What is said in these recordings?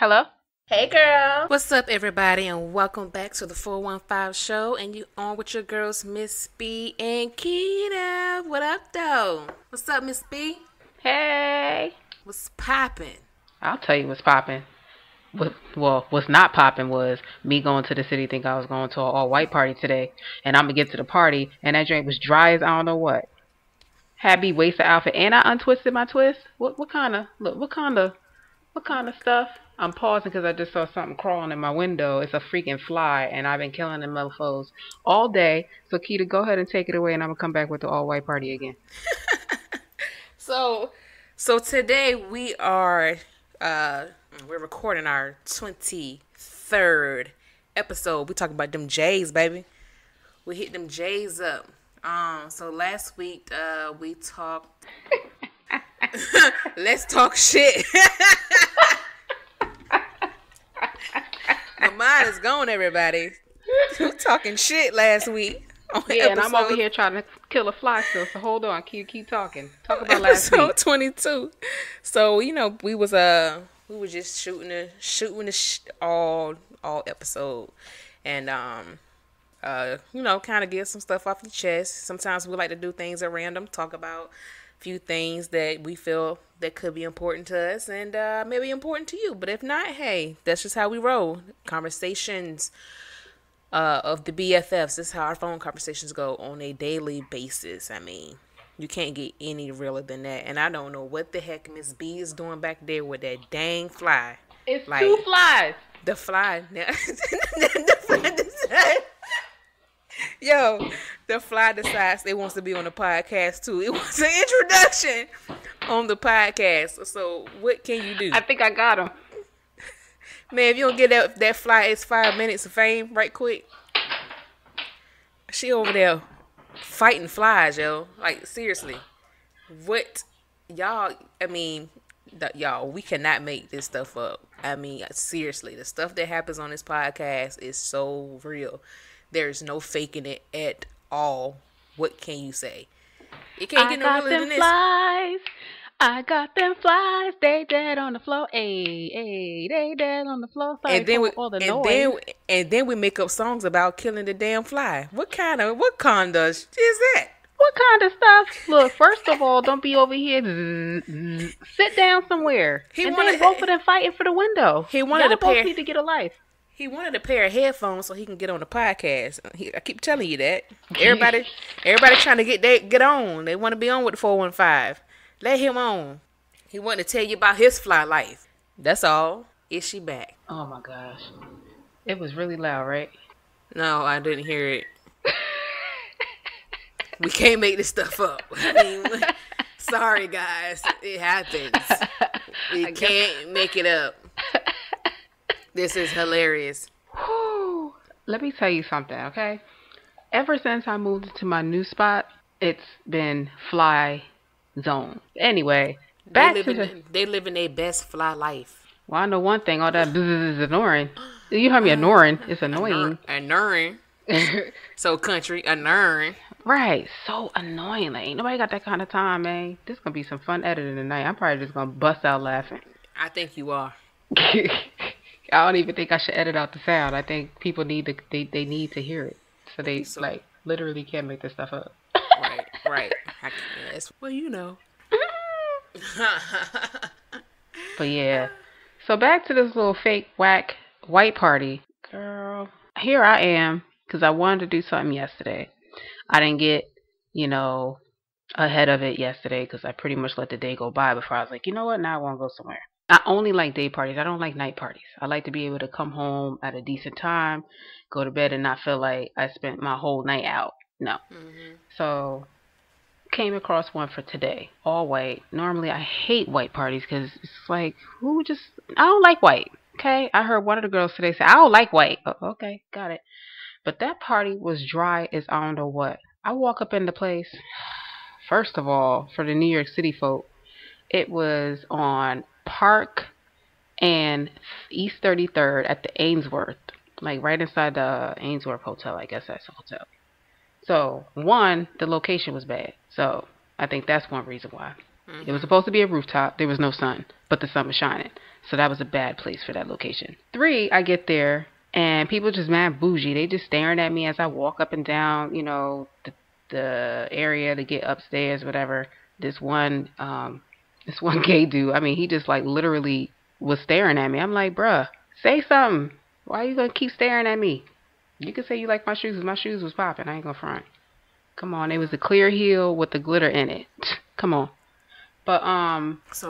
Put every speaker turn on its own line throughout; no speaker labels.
Hello?
Hey girl.
What's up, everybody, and welcome back to the 415 show. And you on with your girls, Miss B and Keita. What up, though? What's up, Miss B?
Hey.
What's poppin'?
I'll tell you what's popping. What's not popping was me going to the city think I was going to an all-white party today. And I'm going to get to the party, and that drink was dry as I don't know what. Had me waste the outfit, and I untwisted my twist. What kind of stuff? I'm pausing because I just saw something crawling in my window. It's a freaking fly, and I've been killing them mofos all day. So, Keita, go ahead and take it away, and I'm going to come back with the all-white party again.
So today we're recording our 23rd episode. We talking about them J's, baby. We hit them J's up. So last week we talked. Let's talk shit. My mind is gone, everybody. We talking shit last week.
Yeah, and I'm over here trying to kill a fly still. So hold on, keep talking. Talk about last week.
Episode 22. So we was just shooting all episode, and kind of get some stuff off the chest. Sometimes we like to do things at random, talk about a few things that we feel that could be important to us and maybe important to you. But if not, hey, that's just how we roll. Conversations of the BFFs. This is how our phone conversations go on a daily basis. I mean, you can't get any realer than that. And I don't know what the heck Miss B is doing back there with that dang fly.
It's like, two flies.
The fly. The fly decides. Yo, the fly decides it wants to be on the podcast too. It wants an introduction on the podcast. So what can you do?
I think I got him.
Man, if you don't get that fly, it's 5 minutes of fame right quick. She over there fighting flies, yo. Like, seriously. What? Y'all, we cannot make this stuff up. I mean, seriously, the stuff that happens on this podcast is so real. There's no faking it at all. What can you say? It can't get no realer than this.
Flies. I got them flies, they dead on the floor, ayy, they dead on the floor.
And then we make up songs about killing the damn fly. What kind of is that?
What kind of stuff? Look, first of all, don't be over here. Sit down somewhere. Then both of them fighting for the window. Y'all both need to get a life.
He wanted a pair of headphones so he can get on the podcast. I keep telling you that. Everybody trying to get on. They want to be on with the 415. Let him on. He wanted to tell you about his fly life. That's all. Is she back?
Oh my gosh. It was really loud, right?
No, I didn't hear it. We can't make this stuff up. I mean, sorry guys. It happens. We can't make it up. This is hilarious.
Whew. Let me tell you something, okay? Ever since I moved to my new spot, it's been fly zone. Anyway,
they living their best fly life.
Well, I know one thing. All that is annoying. You heard me, annoying. It's annoying.
Annoying. So country, annoying.
Right. So annoying. Like, ain't nobody got that kind of time, man. This gonna be some fun editing tonight. I'm probably just gonna bust out laughing.
I think you are.
I don't even think I should edit out the sound. I think people need they need to hear it. So they like literally can't make this stuff up.
Right. Well, you know.
But yeah. So back to this little fake whack white party. Girl, here I am because I wanted to do something yesterday. I didn't get, ahead of it yesterday because I pretty much let the day go by before I was like, you know what? Now I want to go somewhere. I only like day parties. I don't like night parties. I like to be able to come home at a decent time, go to bed and not feel like I spent my whole night out. No. Mm-hmm. So came across one for today, all white. Normally I hate white parties because it's like, I don't like white. Okay, I heard one of the girls today say I don't like white. Oh, okay, got it. But that party was dry as I don't know what. I walk up in the place. First of all, for the New York City folk, it was on Park and East 33rd at the Ainsworth, like right inside the Ainsworth Hotel. I guess that's the hotel. So, one, the location was bad. So, I think that's one reason why. It was supposed to be a rooftop. There was no sun, but the sun was shining. So that was a bad place for that location. 3, I get there, and people just mad bougie. They just staring at me as I walk up and down, the area to get upstairs, whatever. This one gay dude, I mean, he just like literally was staring at me. I'm like, bruh, say something. Why are you gonna keep staring at me? You could say you like my shoes, but my shoes was popping. I ain't gonna front. Come on, it was a clear heel with the glitter in it. Come on. But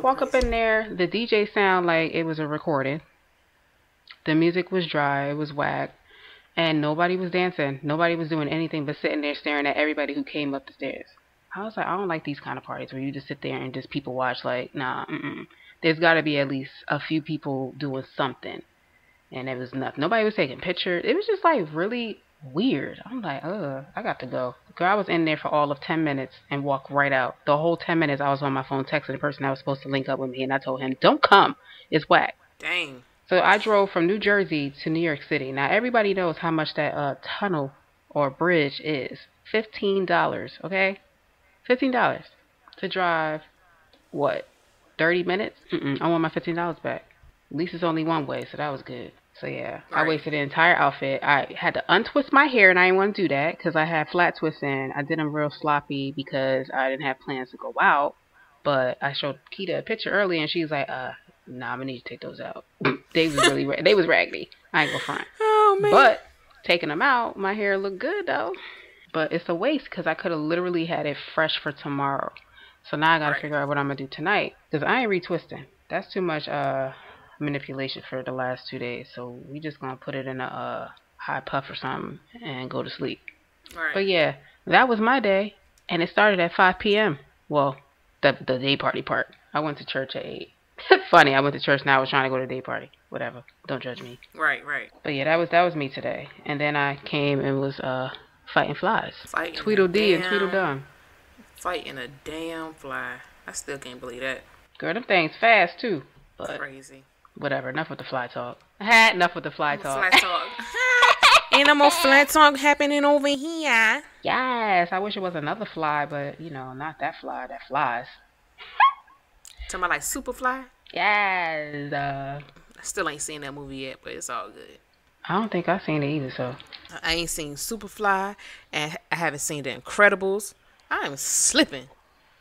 walk up in there, the DJ sound like it was a recording. The music was dry, it was whack, and nobody was dancing. Nobody was doing anything but sitting there staring at everybody who came up the stairs. I was like, I don't like these kind of parties where you just sit there and just people watch. Like, nah, there's got to be at least a few people doing something. And it was nothing. Nobody was taking pictures. It was just like really weird. I'm like, I got to go. Girl, I was in there for all of 10 minutes and walked right out. The whole 10 minutes I was on my phone texting the person that was supposed to link up with me, and I told him, don't come. It's whack.
Dang.
So I drove from New Jersey to New York City. Now, everybody knows how much that tunnel or bridge is. $15, okay? $15 to drive, what, 30 minutes? I want my $15 back. At least it's only one way, so that was good. So yeah, right. I wasted the entire outfit. I had to untwist my hair, and I didn't want to do that because I had flat twists in. I did them real sloppy because I didn't have plans to go out. But I showed Keita a picture earlier, and she was like, nah, I'm gonna need to take those out. They was really, they was raggedy. I ain't gonna front.
Oh man.
But taking them out, my hair looked good though. But it's a waste because I could have literally had it fresh for tomorrow. So now I gotta figure out what I'm gonna do tonight because I ain't retwisting. That's too much manipulation for the last 2 days. So we just gonna put it in a high puff or something and go to sleep.
Right.
But yeah, that was my day, and it started at 5 p.m. Well, the day party part. I went to church at 8. Funny, I went to church and I was trying to go to a day party. Whatever. Don't judge me.
Right.
But yeah, that was me today. And then I came and was fighting flies.
Fighting
Tweedledee and Tweedledum.
Fighting a damn fly. I still can't believe that.
Girl, them things fast too. But
crazy.
Whatever. Enough with the fly talk. Enough with the fly talk.
Fly talk. Ain't no more fly talk happening over here.
Yes. I wish it was another fly, but not that fly. That flies.
Talking about like Superfly?
Yes.
I still ain't seen that movie yet, but it's all good.
I don't think I've seen it either, so.
I ain't seen Superfly, and I haven't seen The Incredibles. I'm slipping.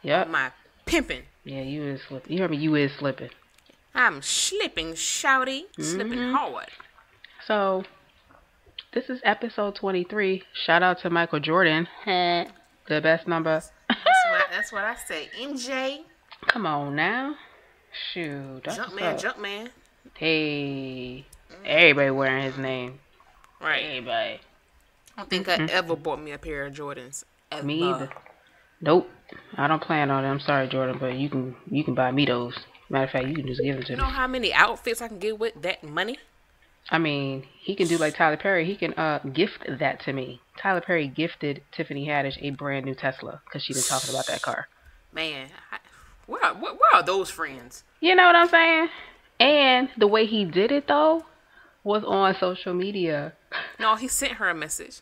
Yep.
My pimping.
Yeah, you is slipping. You heard me, you is slipping.
I'm slipping, shouty. Slipping hard.
So, this is episode 23. Shout out to Michael Jordan. The best number.
That's what I say. MJ.
Come on now. Shoot.
Jumpman.
Hey. Everybody wearing his name.
Right.
Everybody.
I don't think I ever bought me a pair of Jordans. Ever.
Me either. Nope. I don't plan on it. I'm sorry, Jordan, but you can buy me those. Matter of fact, you can just give them to me.
You know how many outfits I can get with that money?
I mean, he can do like Tyler Perry. He can gift that to me. Tyler Perry gifted Tiffany Haddish a brand new Tesla because she been talking about that car.
Man, where are those friends?
You know what I'm saying? And the way he did it though was on social media.
No, he sent her a message.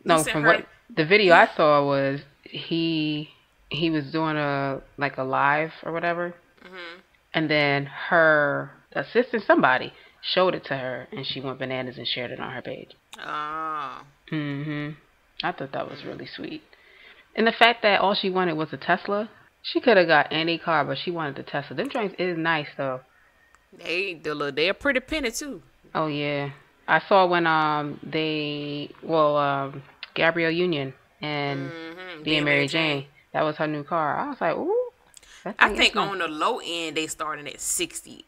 No, from what the video I saw was he was doing a live or whatever, and then her assistant, somebody, showed it to her, and she went bananas and shared it on her page.
Oh.
I thought that was really sweet. And the fact that all she wanted was a Tesla, she could have got any car, but she wanted the Tesla. Them joints is nice though.
They're pretty penny too.
Oh yeah, I saw when Gabrielle Union and being Mary Jane, that was her new car. I was like, ooh.
I think on the low end they starting at $60,000.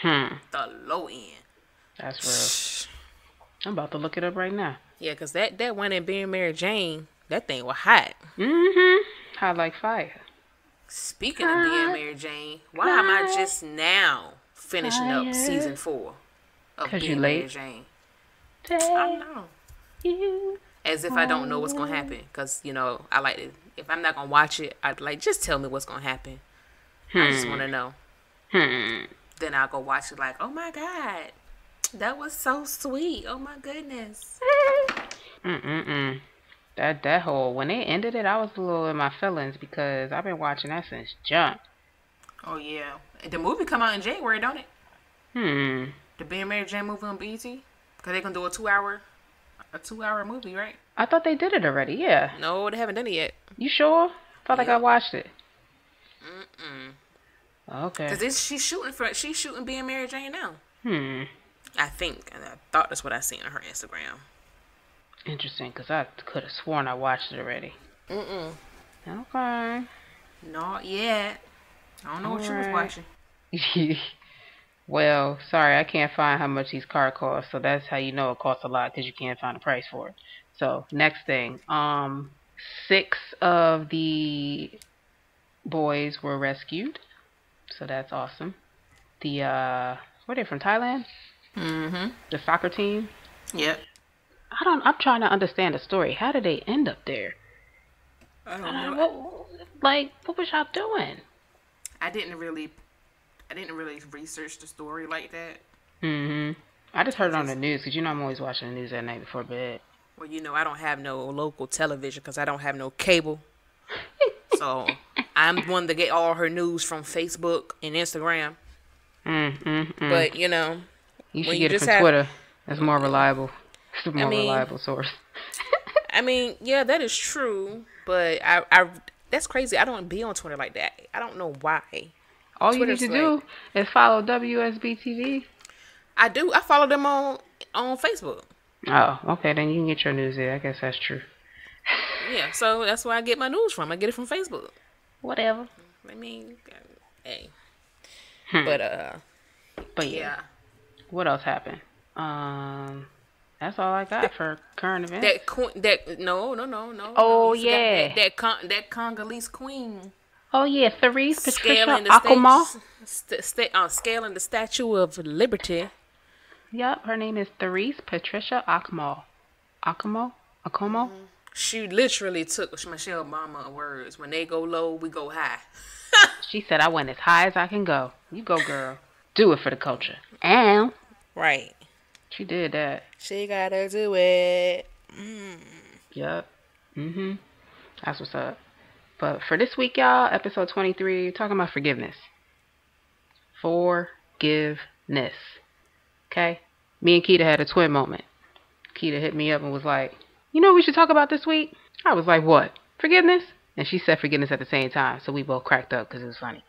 The low end.
That's real. I'm about to look it up right now.
Yeah, cause that one in being Mary Jane, that thing was hot.
Hot like fire.
Speaking of being Mary Jane, why am I just now finishing up season 4 of being Mary Jane? I know. As if I don't know what's gonna happen, cause I like it. If I'm not gonna watch it, I'd like just tell me what's gonna happen. I just want to know. Then I'll go watch it. Like, oh my god, that was so sweet. Oh my goodness.
That whole when they ended it, I was a little in my feelings because I've been watching that since jump.
Oh yeah, the movie come out in January, don't it?
Hmm.
The Being Mary Jane movie on BET. Cause they gonna do a 2 hour movie, right?
I thought they did it already. Yeah.
No, they haven't done it yet.
You sure? Felt like I
Yep.
watched it.
Mm-mm.
Okay.
Cause she's shooting Being Mary Jane now.
Hmm.
I think. And I thought that's what I seen on her Instagram.
Interesting, because I could have sworn I watched it already.
Mm-mm.
Okay.
Not yet. I don't know what you was
Alright.
watching.
Well, sorry, I can't find how much these cards cost, so that's how you know it costs a lot, because you can't find a price for it. So, next thing. 6 of the boys were rescued, so that's awesome. The, were they from Thailand?
Mm-hmm.
The soccer team?
Yep.
I'm trying to understand the story. How did they end up there?
I don't know.
What was y'all doing?
I didn't really research the story like that.
Mm-hmm. I just heard it on the news, because I'm always watching the news at night before bed.
Well, I don't have no local television because I don't have no cable. So I'm one to get all her news from Facebook and Instagram. But
You should
when you
get it
just
from
have,
Twitter. It's more reliable. It's a
I
more
mean,
reliable source.
yeah, that is true. But I that's crazy. I don't be on Twitter like that. I don't know why.
All you need
Twitter's
to do is follow WSB TV.
I do. I follow them on Facebook.
Oh, okay. Then you can get your news there. I guess that's true.
Yeah, so that's where I get my news from. I get it from Facebook.
Whatever.
I mean, hey.
But
But
yeah. What else happened? That's all I got for current events.
No.
Oh,
You forgot
yeah.
that Congolese queen
Oh yeah, Therese Patricia
scaling the
Akuma.
scaling the Statue of Liberty.
Yep, her name is Therese Patricia Akuma. Akumo?
She literally took Michelle Obama's words. When they go low, we go high.
She said, I went as high as I can go. You go, girl. Do it for the culture. And
Right.
she did that.
She gotta do it.
Yep. That's what's up. But for this week, y'all, episode 23, we're talking about forgiveness. Forgiveness. Okay? Me and Keita had a twin moment. Keita hit me up and was like, you know what we should talk about this week? I was like, what? Forgiveness? And she said forgiveness at the same time. So we both cracked up because it was funny.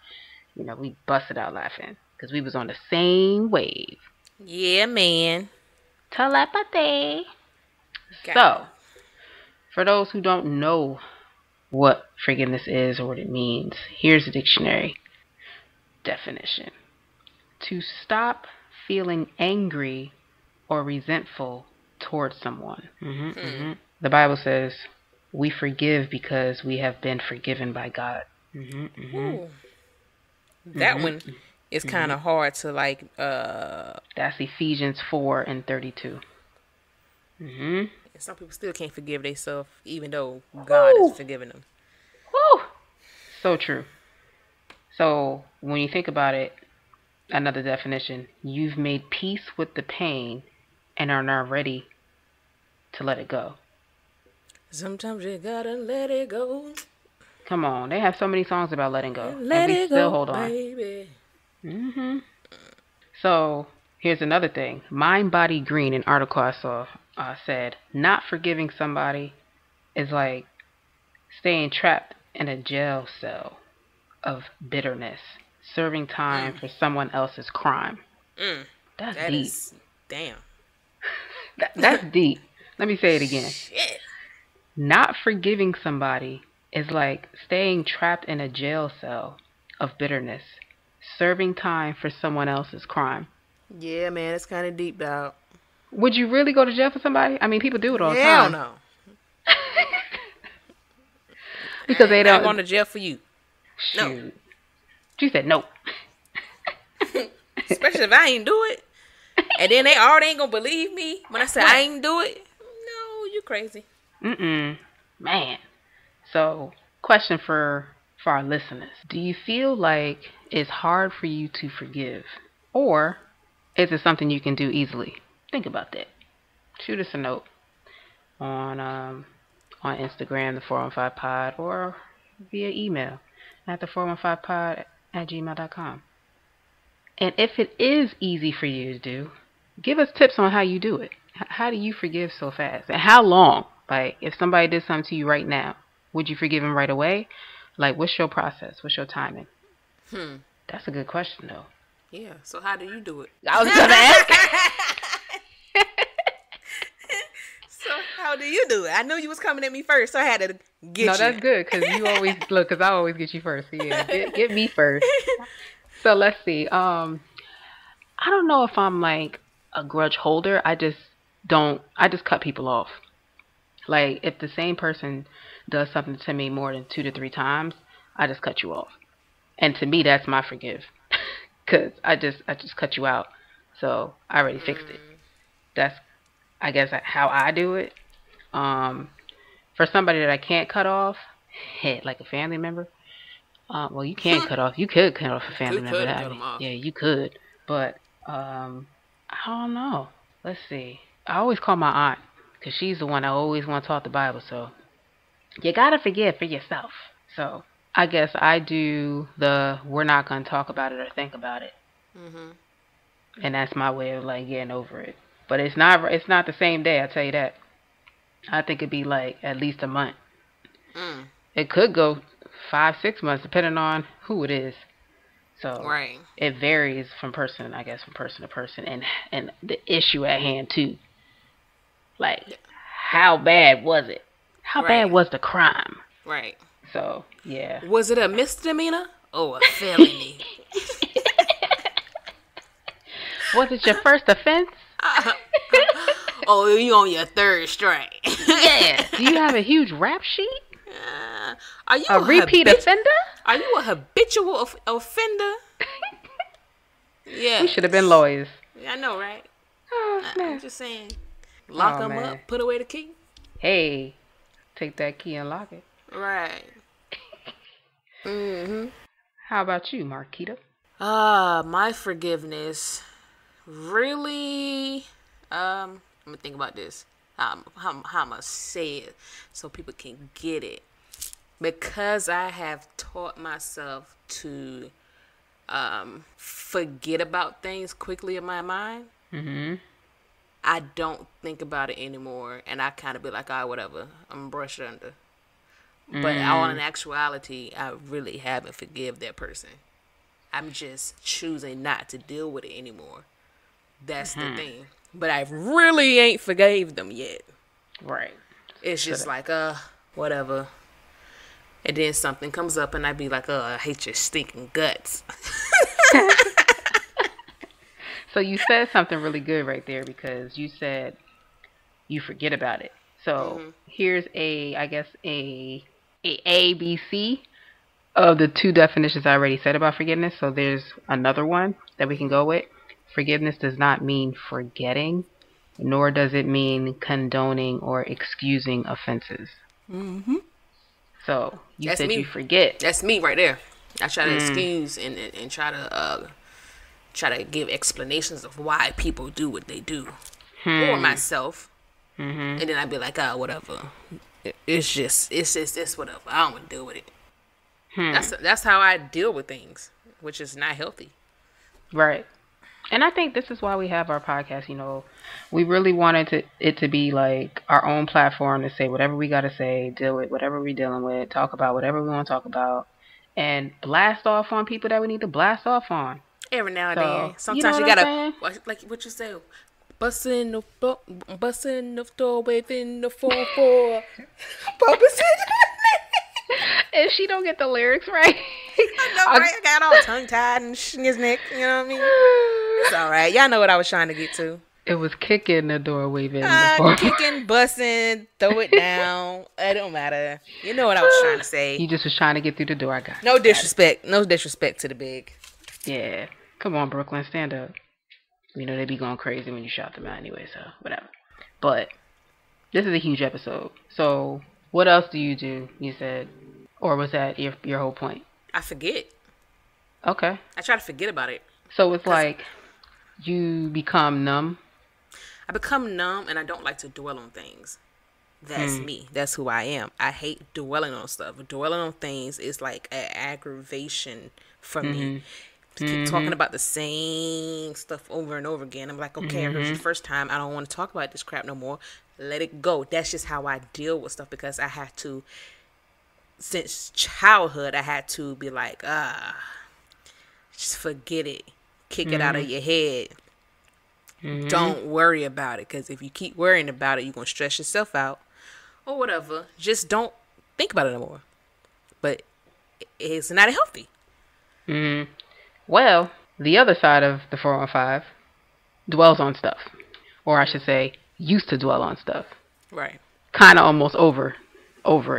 We busted out laughing because we was on the same wave.
Yeah, man.
Telepathy. So, for those who don't know what forgiveness is or what it means, here's the dictionary definition. To stop feeling angry or resentful towards someone. The Bible says we forgive because we have been forgiven by God.
Ooh. That one is kind of hard to like.
That's Ephesians 4:32.
Some people still can't forgive themselves, even though God is forgiving them.
Woo! So true. So when you think about it, another definition: you've made peace with the pain and are now ready to let it go.
Sometimes you gotta let it go.
Come on, they have so many songs about letting go,
Let
and we
it
still
go,
hold on.
baby.
So here's another thing. Mind Body Green, an article I saw, said not forgiving somebody is like staying trapped in a jail cell of bitterness, serving time for someone else's crime. That's deep.
Damn.
That's deep. Let me say it again.
Shit.
Not forgiving somebody is like staying trapped in a jail cell of bitterness, serving time for someone else's crime.
Yeah, man, it's kind of deep, dog.
Would you really go to jail for somebody? I mean, people do it all the
Hell
time.
no.
Because they don't.
I'm going to jail for you.
Shoot.
No.
She said no.
Especially if I ain't do it. And then they already ain't going to believe me when I say I ain't do it. No, you crazy.
Man. So, question for our listeners. Do you feel like it's hard for you to forgive? Or is it something you can do easily? Think about that. Shoot us a note on on Instagram, the 415 Pod, or via email at the 415pod at gmail.com. And if it is easy for you to do, give us tips on how you do it. How do you forgive so fast? And how long? Like, if somebody did something to you right now, would you forgive them right away? Like, what's your process? What's your timing? That's a good question, though.
Yeah. So how do you do it?
I was going to ask.
So how do you do it? I knew you was coming at me first, so I had to get you.
No, that's good, because you always, look, because I always get you first. So yeah, get me first. So let's see. I don't know if I'm like a grudge holder. I just cut people off. Like, if the same person does something to me more than 2 to 3 times, I just cut you off. And to me, that's my forgive. Because I just cut you out. So I already fixed it. That's, I guess, how I do it. For somebody that I can't cut off, like a family member, well, you can cut off. You could cut off a family member. Yeah, you could. But I don't know. Let's see. I always call my aunt, because she's the one I always want to talk the Bible. So you gotta forgive for yourself. So I guess I do the we're not gonna talk about it or think about it. And that's my way of like getting over it. But it's not the same day. I tell you that. I think it'd be like at least a month. It could go 5-6 months depending on who it is. So it varies from person to person, and the issue at hand too. Like, how bad was it? How bad was the crime? Right. So yeah.
Was it a misdemeanor or a felony?
Was it your first offense?
Oh, you on your 3rd strike?
Yeah. Do you have a huge rap sheet?
Are you
a repeat offender?
Are you a habitual offender? Yeah.
We should have been lawyers.
I know, right?
Oh,
I'm just saying. Lock them up, put away the key.
Hey, take that key and lock it.
Right.
How about you, Marquita?
My forgiveness. Really, I'm gonna think about this. How I'm gonna say it so people can get it. Because I have taught myself to forget about things quickly in my mind. I don't think about it anymore, and I kind of be like, whatever, I'm gonna brush it under. But all in actuality, I really haven't forgive that person. I'm just choosing not to deal with it anymore. That's the thing. But I really ain't forgave them yet.
Right.
It's just like, whatever. And then something comes up and I be like, I hate your stinking guts.
So you said something really good right there, because you said you forget about it. So here's a ABC of the 2 definitions I already said about forgiveness. So there's another one that we can go with. Forgiveness does not mean forgetting, nor does it mean condoning or excusing offenses. So you said you forget.
That's me right there. I try to excuse and try to give explanations of why people do what they do, or myself, and then I'd be like, whatever. It's whatever. I don't want to deal with it. That's how I deal with things, which is not healthy.
Right. And I think this is why we have our podcast. You know, we really wanted it to be like our own platform to say whatever we got to say, deal with whatever we're dealing with, talk about whatever we want to talk about, and blast off on people that we need to blast off on.
Every now and then. Sometimes you gotta, like what you say, busting the door within the 4-4.
If she don't get the lyrics right.
I know, right? I got all tongue-tied and schnizznick, you know what I mean? It's all right. Y'all know what I was trying to get to.
It was kicking the door waving the 4-4.
Kicking, busting, throw it down. It don't matter. You know what I was trying to say.
You just was trying to get through the door. I got it.
No disrespect. No disrespect to the big.
Yeah. Come on, Brooklyn. Stand up. You know, they be going crazy when you shout them out anyway, so whatever. But this is a huge episode. So what else do? You said, or was that your whole point?
I forget.
Okay.
I try to forget about it.
So it's like you become numb?
I become numb and I don't like to dwell on things. That's me. That's who I am. I hate dwelling on stuff. Dwelling on things is like an aggravation for me.
Mhm.
To keep talking
Mhm.
about the same stuff over and over again. I'm like, okay, I heard you the
Mhm.
first time. I don't want to talk about this crap no more. Let it go. That's just how I deal with stuff because I have to, since childhood, I had to be like, just forget it. Kick it out of
Mhm.
your head.
Mhm.
Don't worry about it because if you keep worrying about it, you're going to stress yourself out or whatever. Just don't think about it no more. But it's not healthy.
Mhm. Well, the other side of the 415 dwells on stuff, or I should say, used to dwell on stuff.
Right.
Kind of almost over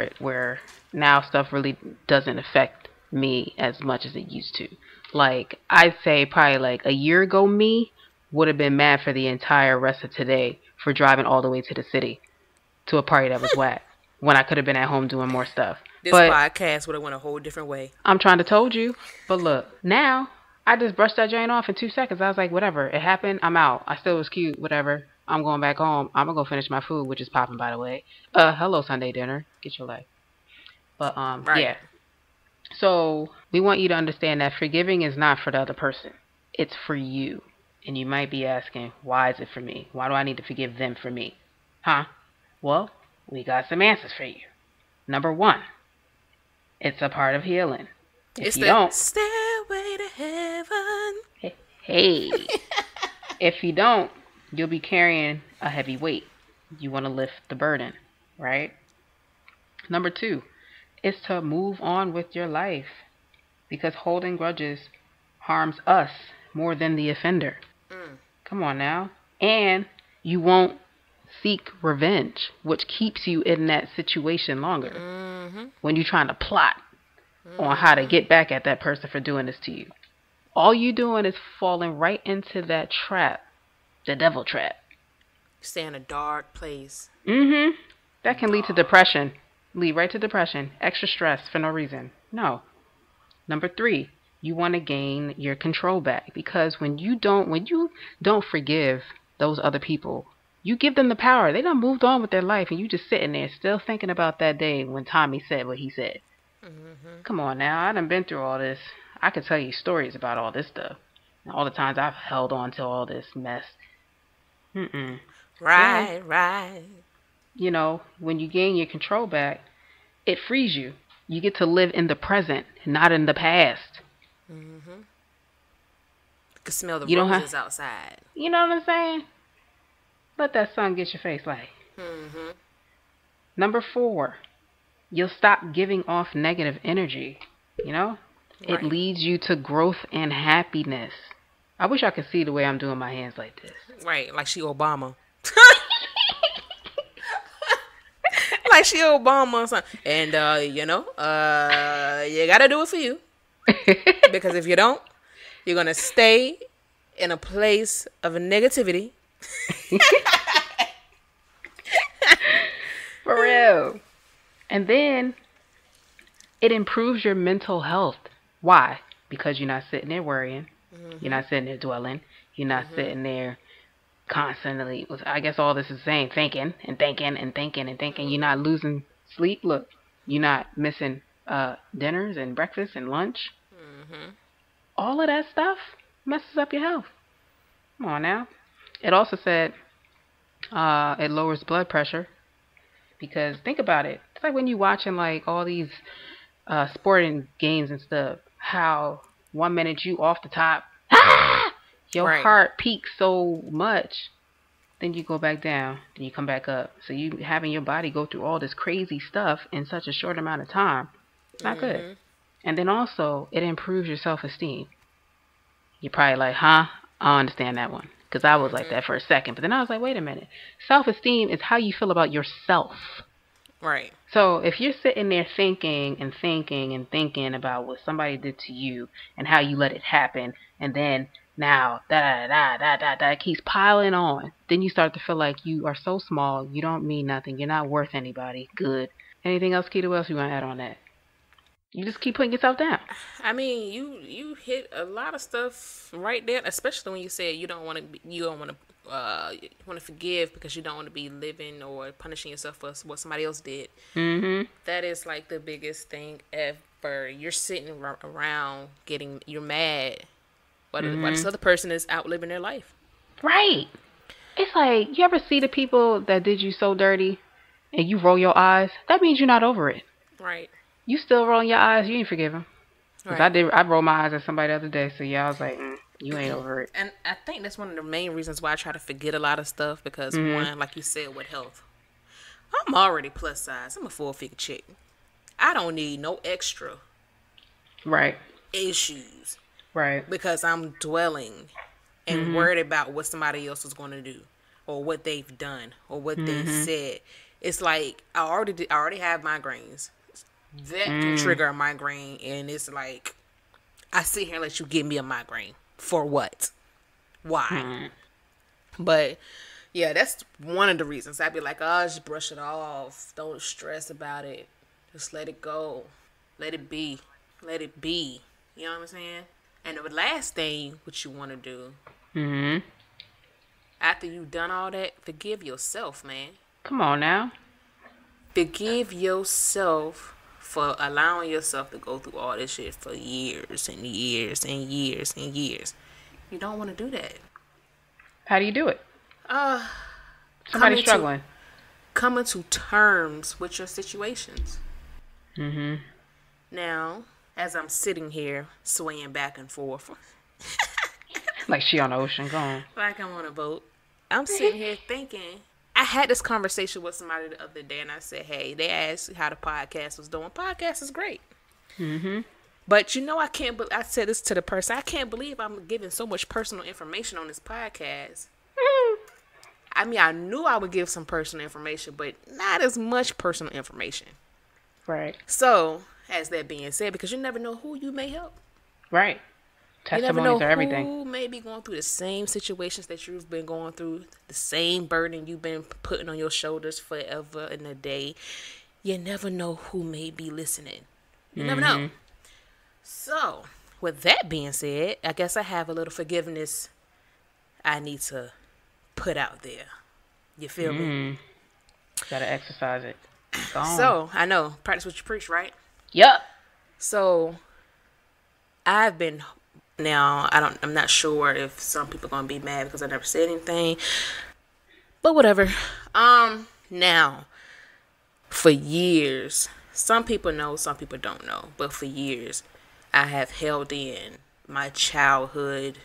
it, where now stuff really doesn't affect me as much as it used to. Like I'd say probably like a year ago, me would have been mad for the entire rest of today for driving all the way to the city to a party that was whack when I could have been at home doing more stuff.
This
But
podcast would have went a whole different way.
I'm trying to told you. But look, now I just brushed that joint off in 2 seconds. I was like, whatever, it happened. I'm out. I still was cute. Whatever. I'm going back home. I'm gonna go finish my food, which is popping, by the way. Hello Sunday dinner. Get your life. But
Right.
yeah. So we want you to understand that forgiving is not for the other person. It's for you. And you might be asking, why is it for me? Why do I need to forgive them for me? Huh? Well, we got some answers for you. Number one, it's a part of healing. If
It's
you
the
don't,
stairway to heaven.
hey, if you don't, you'll be carrying a heavy weight. You want to lift the burden, right? Number two is to move on with your life because holding grudges harms us more than the offender. Come on now. And you won't seek revenge, which keeps you in that situation longer when you're trying to plot on how to get back at that person for doing this to you. All you doing is falling right into that trap, the devil trap.
Stay in a dark place.
Mm-hmm. That can lead to depression. Lead right to depression. Extra stress for no reason. No. Number three, you want to gain your control back because when you don't forgive those other people, you give them the power. They done moved on with their life, and you just sitting there still thinking about that day when Tommy said what he said. Come on now, I done been through all this. I could tell you stories about all this stuff. All the times I've held on to all this mess. Mm-mm. Then,
Right, right.
when you gain your control back, it frees you. You get to live in the present, not in the past.
You can smell the
You don't have,
roses outside.
you know what I'm saying? Let that sun get your face light. Number four, you'll stop giving off negative energy. You know, it
Right.
leads you to growth and happiness. I wish I could see the way I'm doing my hands like this.
Right. Like she Obama. Like she Obama or something. And, you got to do it for you. Because if you don't, you're going to stay in a place of negativity.
For real. And then it improves your mental health. Why? Because you're not sitting there worrying. You're not sitting there dwelling. You're not sitting there constantly, I guess all this is saying, thinking and thinking and thinking and thinking. You're not losing sleep. Look, you're not missing dinners and breakfast and lunch. All of that stuff messes up your health. Come on now. It also said it lowers blood pressure because think about it. It's like when you watching like all these sporting games and stuff. How 1 minute you off the top, your
Right.
heart peaks so much, then you go back down, then you come back up. So you having your body go through all this crazy stuff in such a short amount of time. It's not good. And then also it improves your self-esteem. You're probably like, huh? I don't understand that one. Because I was like that for a second. But then I was like, wait a minute. Self-esteem is how you feel about yourself.
Right.
So if you're sitting there thinking and thinking and thinking about what somebody did to you and how you let it happen, and then now that keeps piling on, then you start to feel like you are so small, you don't mean nothing, you're not worth anybody. Good. Anything else, Keita? What else you want to add on that? You just keep putting yourself down.
I mean, you hit a lot of stuff right there, especially when you said you don't want to you want to forgive because you don't want to be living or punishing yourself for what somebody else did.
Mm-hmm.
That is like the biggest thing ever. You're sitting around you're mad while this
Mm-hmm.
other person is out living their life.
Right. It's like, you ever see the people that did you so dirty and you roll your eyes? That means you're not over it.
Right.
You still rolling your eyes, you ain't forgive him. Because
Right.
I rolled my eyes at somebody the other day, so yeah, I was like, you ain't over it.
And I think that's one of the main reasons why I try to forget a lot of stuff because
Mm-hmm.
one, like you said, with health. I'm already plus size. I'm a 4-figure chick. I don't need no extra
Right.
issues
Right.
because I'm dwelling and
Mm-hmm.
worried about what somebody else is going to do or what they've done or what they
Mm-hmm.
said. It's like I already have migraines. That can
Mm.
trigger a migraine, and it's like I sit here and let you give me a migraine for what? Why?
Hmm.
But yeah, that's one of the reasons. I'd be like, oh, just brush it off. Don't stress about it. Just let it go. Let it be. Let it be. You know what I'm saying? And the last thing what you want to do
Mm-hmm.
after you've done all that, forgive yourself, man.
Come on now.
Forgive yourself for allowing yourself to go through all this shit for years and years and years and years. You don't want to do that.
How do you do it?
Uh,
Somebody's
coming to
struggling.
coming to terms with your situations.
Mm-hmm.
Now, as I'm sitting here swaying back and forth,
Like she on the ocean, go on.
like I'm on a boat, I'm sitting here thinking. I had this conversation with somebody the other day, and I said, "Hey, they asked how the podcast was doing. Podcast is great,
Mm-hmm.
but you know, I can't. I said this to the person. I can't believe I'm giving so much personal information on this podcast. I mean, I knew I would give some personal information, but not as much personal information.
Right.
So, as that being said, because you never know who you may help.
Right.
You never know
Testimonies are everything.
who may be going through the same situations that you've been going through, the same burden you've been putting on your shoulders forever and a day. You never know who may be listening. You never know.
Mm-hmm.
So, with that being said, I guess I have a little forgiveness I need to put out there. You feel me?
Gotta exercise it. Go on.
So, I know, practice what you preach, right?
Yup.
So, I've been now. I'm not sure if some people are gonna be mad because I never said anything, but whatever. Now, for years, some people know, some people don't know, but for years, I have held in my childhood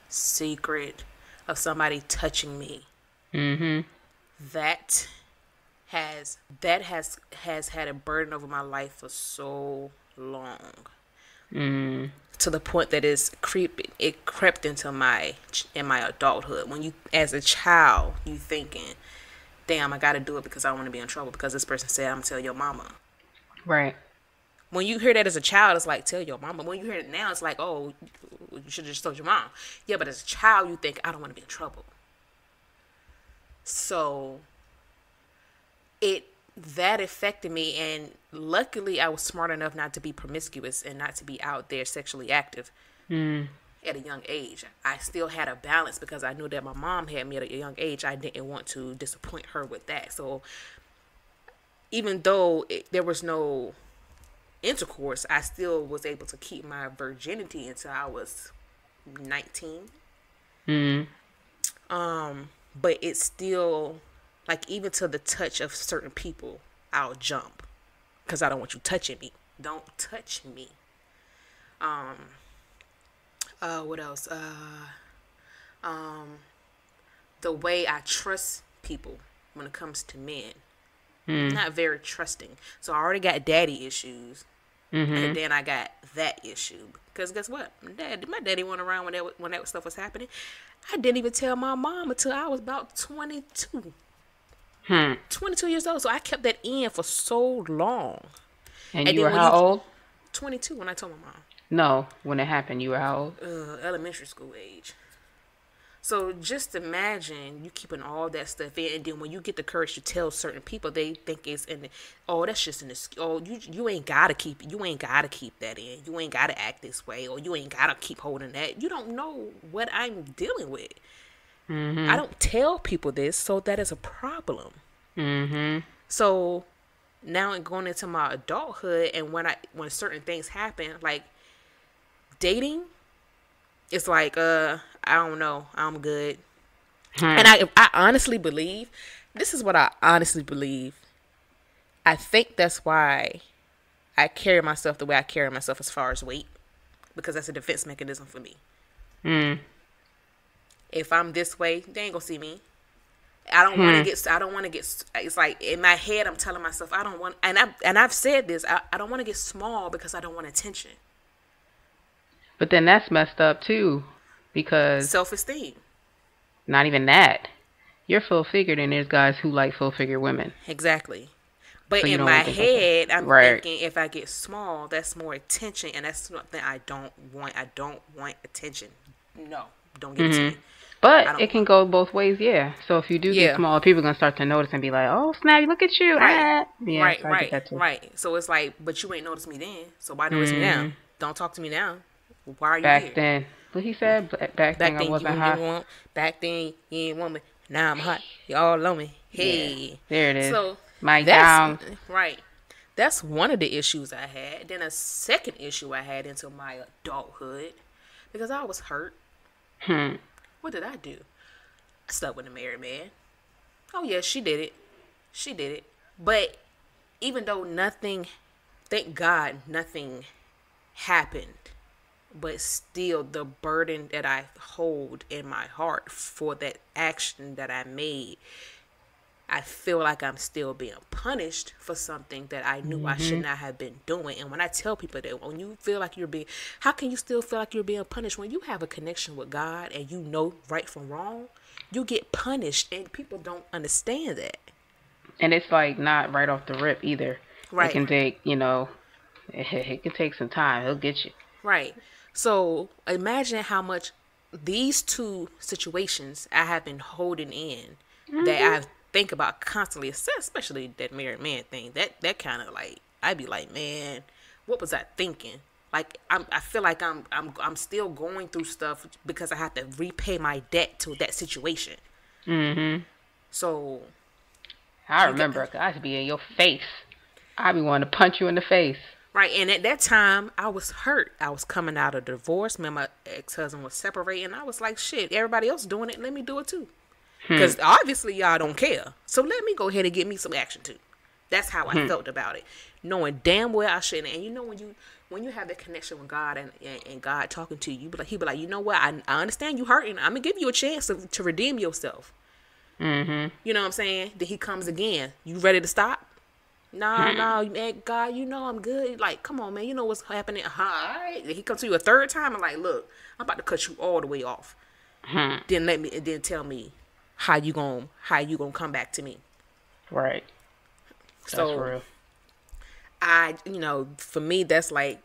secret of somebody touching me.
Mm-hmm.
That has had a burden over my life for so long.
Mm.
To the point that it crept into my adulthood. When you, as a child, you thinking, damn, I gotta do it because I want to be in trouble because this person said I'm gonna tell your mama.
Right.
When you hear that as a child, it's like, tell your mama. When you hear it now, it's like, oh, you should have just told your mom. Yeah, but as a child, you think, I don't want to be in trouble. So that affected me, and luckily I was smart enough not to be promiscuous and not to be out there sexually active at a young age. I still had a balance because I knew that my mom had me at a young age. I didn't want to disappoint her with that. So even though there was no intercourse, I still was able to keep my virginity until I was 19.
Mm.
But it's still, like, even to the touch of certain people, I'll jump because I don't want you touching me. Don't touch me. What else? The way I trust people when it comes to men. Not very trusting. So I already got daddy issues.
Mm-hmm.
And then I got that issue. Because guess what? My daddy went around when that stuff was happening. I didn't even tell my mom until I was about 22. 22 years old. So I kept that in for so long.
And
And
you
then
were
when
how old?
22 when I told my mom.
No, when it happened, you were how old?
Elementary school age. So just imagine you keeping all that stuff in, and then when you get the courage to tell certain people, they think it's in. That's just in the. Oh, you ain't gotta keep that in. You ain't gotta act this way, or you ain't gotta keep holding that. You don't know what I'm dealing with. I
Mhm.
don't tell people this, so that is a problem.
Mhm.
So now going into my adulthood, and when certain things happen, like dating, it's like I don't know, I'm good. And
Hmm.
I honestly believe, this is what I honestly believe. I think that's why I carry myself the way I carry myself as far as weight, because that's a defense mechanism for me.
Mm.
If I'm this way, they ain't gonna see me. I don't want to
Hmm.
get. I don't want to get. It's like in my head, I'm telling myself I don't want. And I've said this. I don't want to get small because I don't want attention.
But then that's messed up too, because
Self esteem.
not even that. You're full figured, and there's guys who like full figured women,
Exactly. But
so you
in
don't
my
want to think like that.
head, I'm
Right.
thinking if I get small, that's more attention, and that's something I don't want. I don't want attention. No, don't give it to
Mhm.
me. I
But
don't
it
want.
can go both ways, yeah. So if you do get
Yeah.
smaller, people are gonna start to notice and be like, "Oh snap! Look at you!"
Right.
Ah. Yeah,
Right.
so I get
Right.
that too.
Right. So it's like, but you ain't noticed me then. So why notice me now?
Mhm.
Don't talk to me now. Why are you
Back
here?
then, what he said? Back then
Back
I
then you
wasn't
didn't
hot.
want. Back then you didn't want me. Now I'm hot. Y'all on me.
Yeah,
Hey.
there it is.
So
Mike
that's
Downs.
right. That's one of the issues I had. Then a second issue I had into my adulthood, because I was hurt.
Hmm.
What did I do? I slept with a married man. Oh yeah, she did it. She did it. But even though nothing, thank God, nothing happened, but still the burden that I hold in my heart for that action that I made, I feel like I'm still being punished for something that I knew I should
Mhm.
not have been doing. And when I tell people that, when you feel like how can you still feel like you're being punished when you have a connection with God and you know right from wrong? You get punished, and people don't understand that.
And it's like not right off the rip either. It
Right.
can take, it can take some time. He'll get you.
Right. So imagine how much these two situations I have been holding in, that
Mhm.
I think about constantly, especially that married man thing. That kind of like, I'd be like, man, what was I thinking? Like I feel like I'm still going through stuff because I have to repay my debt to that situation.
Mhm.
So
I
you got
remember guys be in your face. I be wanting to punch you in the face.
right, and at that time I was hurt. I was coming out of divorce. Me and my ex-husband was separating. I was like, shit, everybody else doing it, let me do it too.
Hmm.
Because obviously y'all don't care. So let me go ahead and get me some action too. That's how I
Hmm.
felt about it. Knowing damn well I shouldn't. And you know when you have that connection with God, and God talking to you, he be like, you know what? I understand you hurting. I'm gonna give you a chance to redeem yourself.
Mhm.
You know what I'm saying? Then he comes again. You ready to stop? No,
Hmm.
no, man, God, you know I'm good. Like, come on, man, you know what's happening. All right. Then he comes to you a third time and like, look, I'm about to cut you all the way off.
Hmm.
Then tell me how you gonna come back to me.
Right. That's
So
real.
for me, that's like,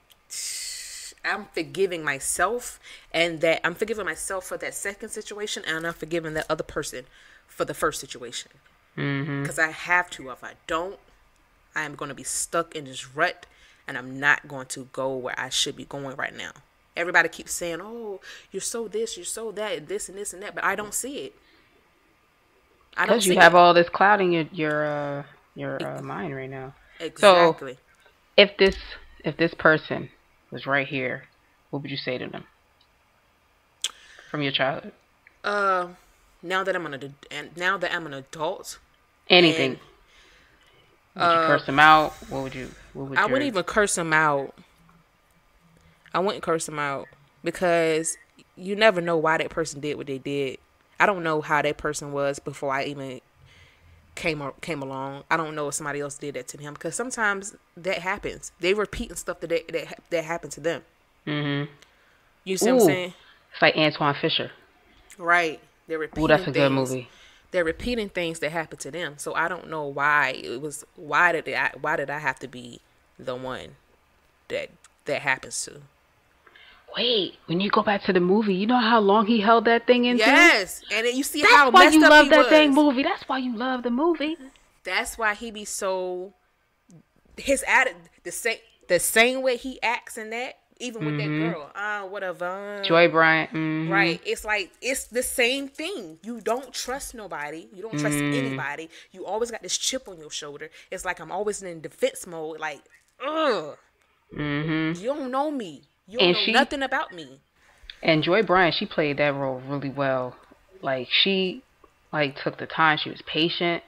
I'm forgiving myself, and that I'm forgiving myself for that second situation, and I'm forgiving that other person for the first situation.
Mhm.
Because I have to. If I don't, I am going to be stuck in this rut, and I'm not going to go where I should be going right now. Everybody keeps saying, "Oh, you're so this, you're so that, this and this and that," but I don't see it. I don't
Because you
see
have
it.
all this cloud in your mind right now. So
Exactly.
if this person was right here, what would you say to them from your childhood?
Uh, now that I'm an adult,
Anything.
and
Would you curse them out? What would
I wouldn't
your
even curse them out. I wouldn't curse them out, because you never know why that person did what they did. I don't know how that person was before I even came along. I don't know if somebody else did that to him, because sometimes that happens. They repeating stuff that happened to them.
Mhm.
You see what I'm
Ooh,
saying?
it's like Antoine Fisher.
Right. They're
Ooh,
repeating
that's a good
things.
movie.
They're repeating things that happened to them. So I don't know why it was. Why did I have to be the one that that happens to?
Wait, when you go back to the movie, you know how long he held that thing into?
Yes, and then you see
That's
how
why
messed
you
up
love
he
that dang
was.
movie. That's why you love the movie.
That's why his his attitude, the same way he acts in that, even with that girl, whatever.
Joy Bryant. Mm-hmm.
Right. It's like, it's the same thing. You don't trust nobody. You don't trust anybody. You always got this chip on your shoulder. It's like I'm always in defense mode. Like, ugh.
Mm-hmm.
You don't know me. You don't
And
know nothing about me.
And Joy Bryant, she played that role really well. Like, she, like, took the time. She was patient.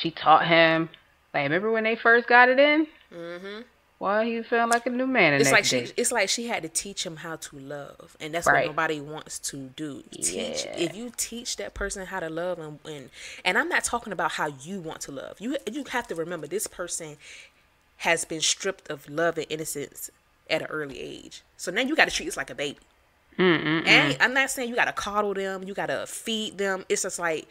She taught him. Like, remember when they first got it in?
Mm-hmm.
Well, he was feeling like a new man the next day.
It's like she had to teach him how to love, and that's
Right.
what nobody wants to do. Teach.
Yeah.
If you teach that person how to love, and I'm not talking about how you want to love. You have to remember, this person has been stripped of love and innocence at an early age. So now you got to treat it like a baby. And I'm not saying you got to coddle them, you got to feed them. It's just like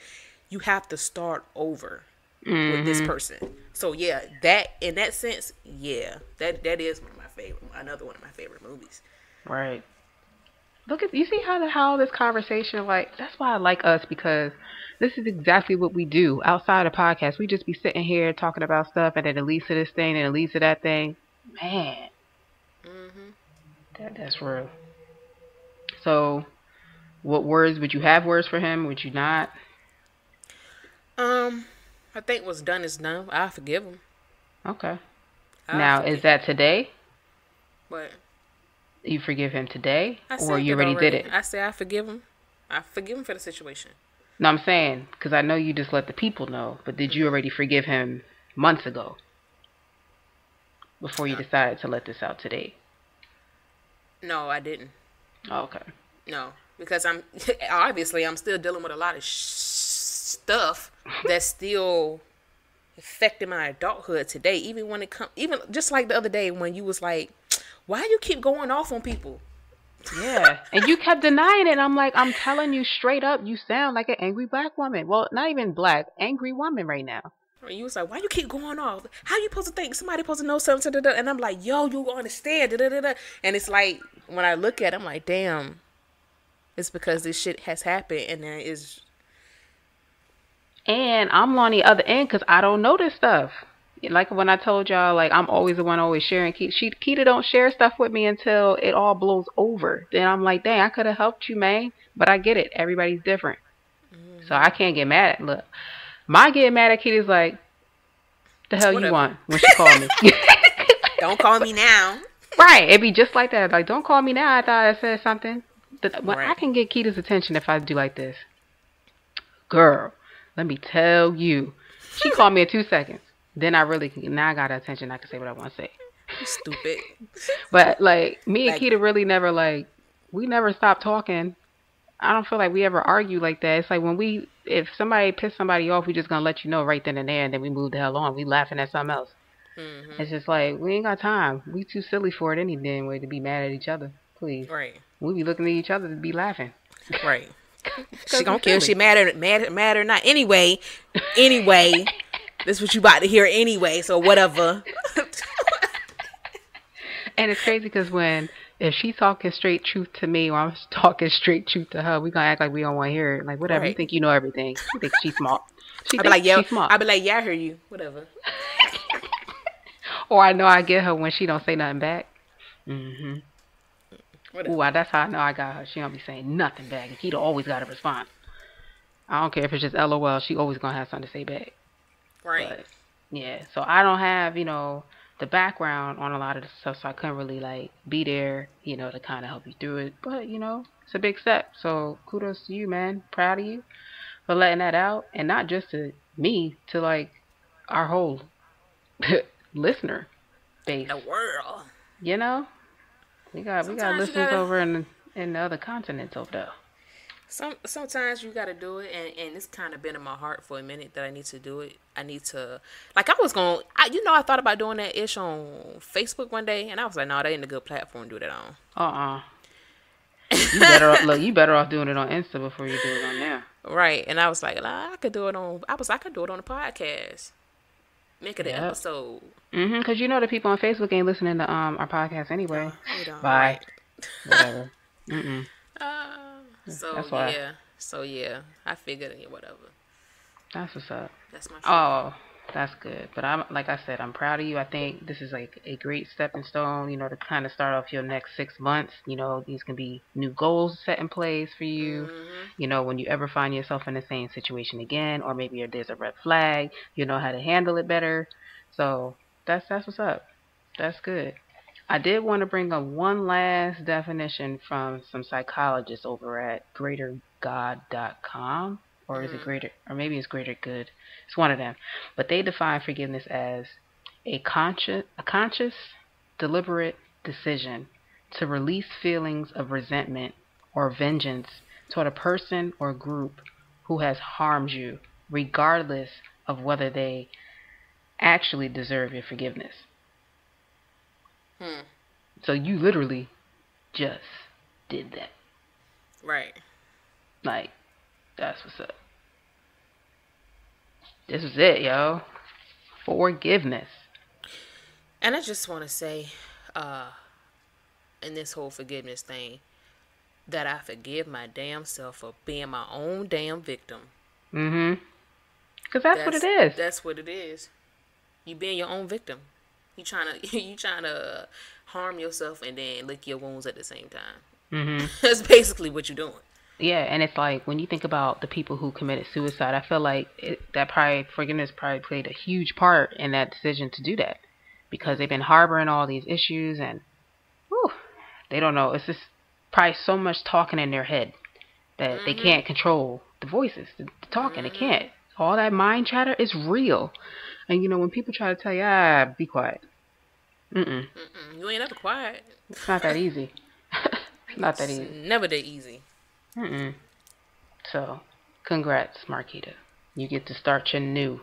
you have to start over with this person. So yeah, that, in that sense, yeah, that is another one of my favorite movies.
Right. Look at, you see how this conversation, like, that's why I like us, because this is exactly what we do outside of podcasts. We just be sitting here talking about stuff, and then it leads to this thing, and it leads to that thing. Man, that's real. So, what words would you have? Words for him? Would you not?
I think what's done is done. I forgive him.
Okay. Now, is that today?
What?
You forgive him today, or you
already
did it?
I say I forgive him. I forgive him for the situation.
No, I'm saying, because I know you just let the people know, but did you already forgive him months ago before you decided to let this out today?
No, I didn't.
Oh, okay.
No, because I'm still dealing with a lot of stuff that's still affecting my adulthood today. Even when it comes, even just like the other day when you was like, "Why you keep going off on people?"
Yeah, and you kept denying it. I'm like, I'm telling you straight up, you sound like an angry black woman. Well, not even black, angry woman right now.
And you was like, "Why you keep going off? How you supposed to think somebody supposed to know something?" And I'm like, "Yo, you understand?" And it's like, when I look at it, I'm like, "Damn, it's because this shit has happened," and there is.
And I'm on the other end because I don't know this stuff. Like when I told y'all, like, I'm always the one always sharing. Keita don't share stuff with me until it all blows over. Then I'm like, dang, I could have helped you, man. But I get it. Everybody's different. So I can't get mad at, look. My getting mad at Keita's like, the hell you want when she called me?
Don't call me now.
Right. It'd be just like that. Like, don't call me now. I thought I said something. When I can get Keita's attention if I do like this. Girl, let me tell you. She called me in 2 seconds. Then I really can. Now I got her attention. I can say what I want to say.
You stupid.
But, like, me and Keita really never, like, we never stopped talking. I don't feel like we ever argue like that. It's like if somebody pissed somebody off, we just going to let you know right then and there, and then we move the hell on. We laughing at something else. Mm-hmm. It's just like, we ain't got time. We too silly for it any damn way to be mad at each other. Please.
Right.
We be looking at each other to be laughing.
Right. She don't care if she mad or not. Anyway, this is what you about to hear anyway, so whatever.
And it's crazy because if she's talking straight truth to me or I'm talking straight truth to her, we gonna act like we don't want to hear it. Like, whatever. Right. You think you know everything. You think she's smart.
I be like, yeah, I be like, yeah, I hear you. Whatever.
Or I know I get her when she don't say nothing back. Mm-hmm. Ooh, that's how I know I got her. She don't be saying nothing back. And Keita always got a response. I don't care if it's just LOL. She always gonna have something to say back.
Right.
But, yeah. So I don't have, the background on a lot of the stuff, so I couldn't really, like, be there, to kind of help you through it. But, it's a big step. So kudos to you, man. Proud of you for letting that out. And not just to me, to, like, our whole listener base.
The world.
We got listeners over in the other continents over there.
Sometimes you gotta do it, and it's kind of been in my heart for a minute that I need to do it. I need to, like, I thought about doing that ish on Facebook one day, and I was like, no, that ain't a good platform to do that on.
You better off doing it on Insta before you do it on there.
Right, and I was like, I could do it on a podcast. Make it an episode. Mm-hmm,
because the people on Facebook ain't listening to our podcast anyway.
No, they don't.
Bye. Whatever. Mm-mm.
So yeah, I figured whatever.
That's what's up.
That's my.
Oh, That's good. But I'm like I said, I'm proud of you. I think this is like a great stepping stone, to kind of start off your next 6 months. These can be new goals set in place for you.
Mm-hmm.
When you ever find yourself in the same situation again, or maybe there's a red flag, you know how to handle it better. So that's what's up. That's good. I did want to bring up one last definition from some psychologists over at greatergod.com. Or is it
Mm-hmm.
greater, or maybe it's greater good? It's one of them. But they define forgiveness as a conscious, deliberate decision to release feelings of resentment or vengeance toward a person or group who has harmed you, regardless of whether they actually deserve your forgiveness.
Hmm.
So you literally just did that.
Right.
Like, that's what's up. This is it, yo. Forgiveness.
And I just want to say, uh, in this whole forgiveness thing, that I forgive my damn self for being my own damn victim.
Mm-hmm. Because that's what it
That's
is.
that's what it is. You being your own victim. You trying to harm yourself and then lick your wounds at the same time.
Mm-hmm.
That's basically what you're doing.
Yeah, and it's like when you think about the people who committed suicide, I feel like forgiveness probably played a huge part in that decision to do that, because they've been harboring all these issues and, whew, they don't know. It's just probably so much talking in their head that they
Mm-hmm.
can't control the voices, the talking. They
Mm-hmm.
can't. All that mind chatter is real, and when people try to tell you, be quiet. Mm-mm.
Mm-mm. You ain't ever quiet.
It's not that easy. It's not that
It's
easy.
never that easy.
Mm-mm. So, congrats, Marquita. You get to start your new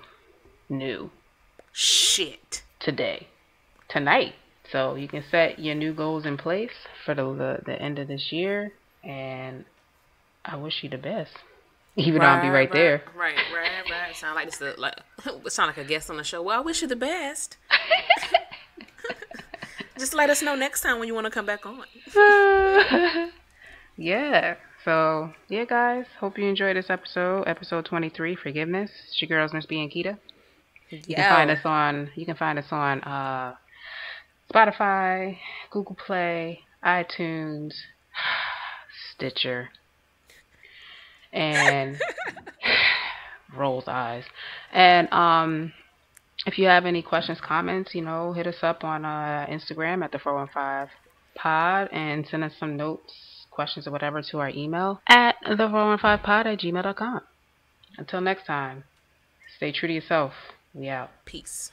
Shit.
today, tonight. So you can set your new goals in place for the end of this year, and I wish you the best. Even though I'll be
Right,
right
right,
there.
right. Sound like sound like a guest on the show. Well, I wish you the best. Just let us know next time when you want to come back on.
Yeah. So, yeah, guys. Hope you enjoyed this episode 23, Forgiveness. It's your girls, Miss B and Kita. You can find
Yo.
us on Spotify, Google Play, iTunes, Stitcher, and rolls eyes. And if you have any questions, comments, hit us up on Instagram at the 415 pod and send us some notes, questions, or whatever to our email at the 415pod at gmail.com. Until next time, stay true to yourself. We out.
Peace.